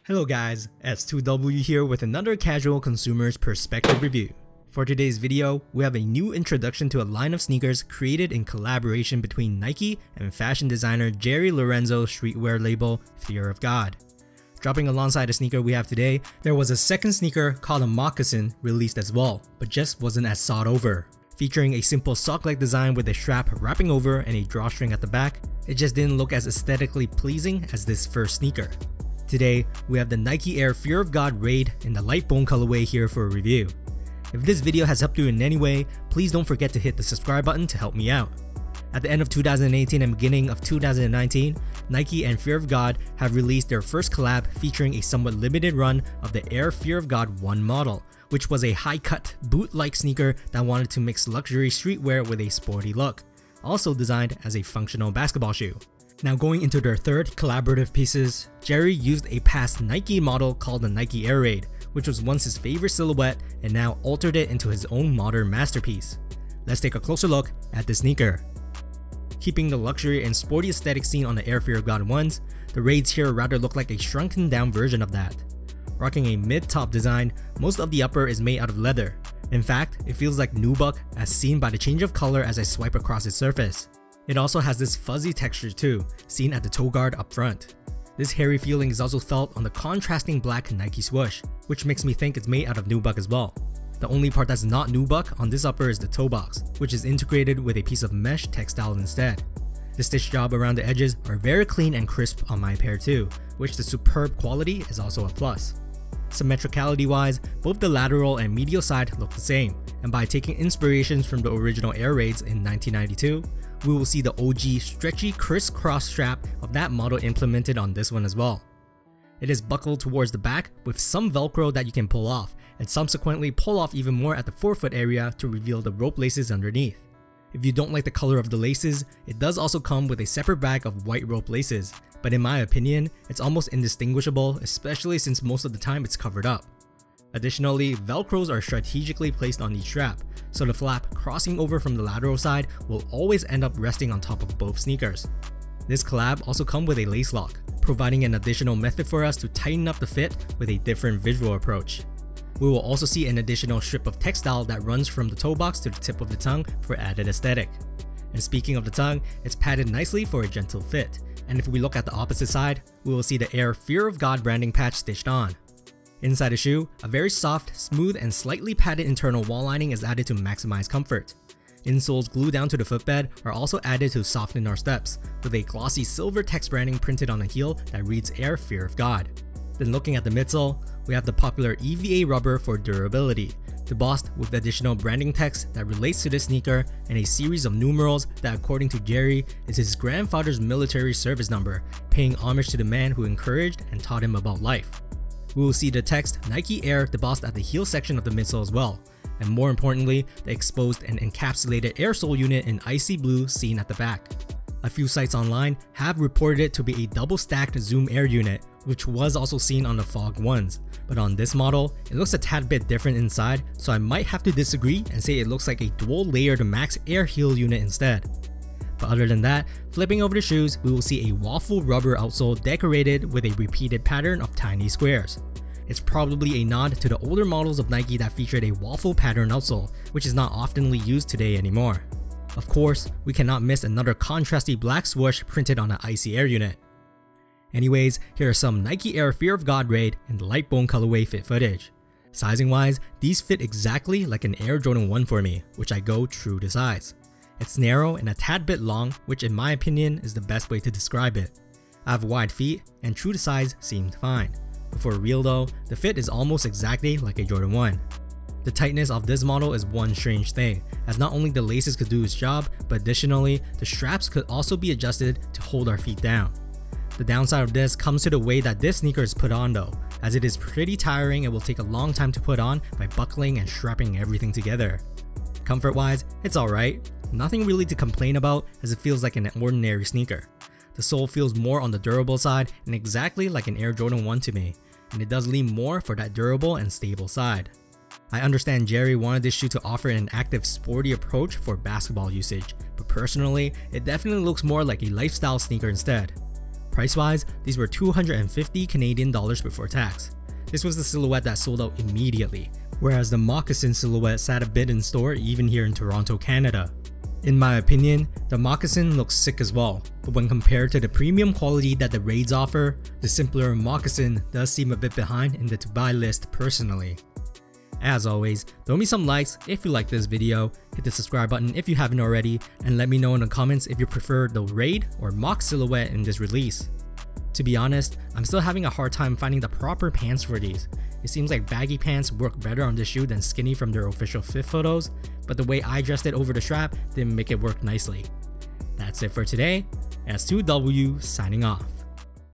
Hello guys, S2W here with another casual consumer's perspective review. For today's video, we have a new introduction to a line of sneakers created in collaboration between Nike and fashion designer Jerry Lorenzo's streetwear label Fear of God. Dropping alongside the sneaker we have today, there was a second sneaker called a Moccasin released as well, but just wasn't as sought over. Featuring a simple sock-like design with a strap wrapping over and a drawstring at the back, it just didn't look as aesthetically pleasing as this first sneaker. Today, we have the Nike Air Fear of God Raid in the light bone colorway here for a review. If this video has helped you in any way, please don't forget to hit the subscribe button to help me out. At the end of 2018 and beginning of 2019, Nike and Fear of God have released their first collab featuring a somewhat limited run of the Air Fear of God 1 model, which was a high-cut, boot-like sneaker that wanted to mix luxury streetwear with a sporty look, also designed as a functional basketball shoe. Now going into their third collaborative pieces, Jerry used a past Nike model called the Nike Air Raid, which was once his favorite silhouette and now altered it into his own modern masterpiece. Let's take a closer look at the sneaker. Keeping the luxury and sporty aesthetic seen on the Air Fear of God ones, the Raids here rather look like a shrunken down version of that. Rocking a mid-top design, most of the upper is made out of leather. In fact, it feels like nubuck as seen by the change of color as I swipe across its surface. It also has this fuzzy texture too, seen at the toe guard up front. This hairy feeling is also felt on the contrasting black Nike swoosh, which makes me think it's made out of nubuck as well. The only part that's not nubuck on this upper is the toe box, which is integrated with a piece of mesh textile instead. The stitch job around the edges are very clean and crisp on my pair too, which the superb quality is also a plus. Symmetricality wise, both the lateral and medial side look the same, and by taking inspirations from the original Air Raids in 1992, we will see the OG stretchy crisscross strap of that model implemented on this one as well. It is buckled towards the back with some velcro that you can pull off, and subsequently pull off even more at the forefoot area to reveal the rope laces underneath. If you don't like the color of the laces, it does also come with a separate bag of white rope laces, but in my opinion, it's almost indistinguishable, especially since most of the time it's covered up. Additionally, velcros are strategically placed on each strap, so the flap crossing over from the lateral side will always end up resting on top of both sneakers. This collab also comes with a lace lock, providing an additional method for us to tighten up the fit with a different visual approach. We will also see an additional strip of textile that runs from the toe box to the tip of the tongue for added aesthetic. And speaking of the tongue, it's padded nicely for a gentle fit, and if we look at the opposite side, we will see the Air Fear of God branding patch stitched on. Inside the shoe, a very soft, smooth, and slightly padded internal wall lining is added to maximize comfort. Insoles glued down to the footbed are also added to soften our steps, with a glossy silver text branding printed on the heel that reads Air Fear of God. Then looking at the midsole, we have the popular EVA rubber for durability, embossed with additional branding text that relates to this sneaker and a series of numerals that, according to Jerry, is his grandfather's military service number, paying homage to the man who encouraged and taught him about life. We will see the text Nike Air embossed at the heel section of the midsole as well, and more importantly, the exposed and encapsulated air sole unit in icy blue seen at the back. A few sites online have reported it to be a double-stacked Zoom Air unit, which was also seen on the Fog ones, but on this model, it looks a tad bit different inside, so I might have to disagree and say it looks like a dual-layered Max Air heel unit instead. But other than that, flipping over the shoes, we will see a waffle rubber outsole decorated with a repeated pattern of tiny squares. It's probably a nod to the older models of Nike that featured a waffle pattern outsole, which is not oftenly used today anymore. Of course, we cannot miss another contrasty black swoosh printed on an icy air unit. Anyways, here are some Nike Air Fear of God Raid and light bone colorway fit footage. Sizing wise, these fit exactly like an Air Jordan 1 for me, which I go true to size. It's narrow and a tad bit long, which in my opinion is the best way to describe it. I have wide feet and true to size seemed fine. But for real though, the fit is almost exactly like a Jordan 1. The tightness of this model is one strange thing, as not only the laces could do its job, but additionally, the straps could also be adjusted to hold our feet down. The downside of this comes to the way that this sneaker is put on though, as it is pretty tiring and will take a long time to put on by buckling and strapping everything together. Comfort wise, it's alright, nothing really to complain about as it feels like an ordinary sneaker. The sole feels more on the durable side and exactly like an Air Jordan 1 to me, and it does lean more for that durable and stable side. I understand Jerry wanted this shoe to offer an active sporty approach for basketball usage, but personally, it definitely looks more like a lifestyle sneaker instead. Price wise, these were 250 Canadian dollars before tax. This was the silhouette that sold out immediately, whereas the Moccasin silhouette sat a bit in store even here in Toronto, Canada. In my opinion, the Moccasin looks sick as well, but when compared to the premium quality that the Raids offer, the simpler Moccasin does seem a bit behind in the to buy list personally. As always, throw me some likes if you like this video, hit the subscribe button if you haven't already, and let me know in the comments if you prefer the Raid or Mock silhouette in this release. To be honest, I'm still having a hard time finding the proper pants for these. It seems like baggy pants work better on this shoe than skinny from their official fit photos, but the way I dressed it over the strap didn't make it work nicely. That's it for today, S2W signing off.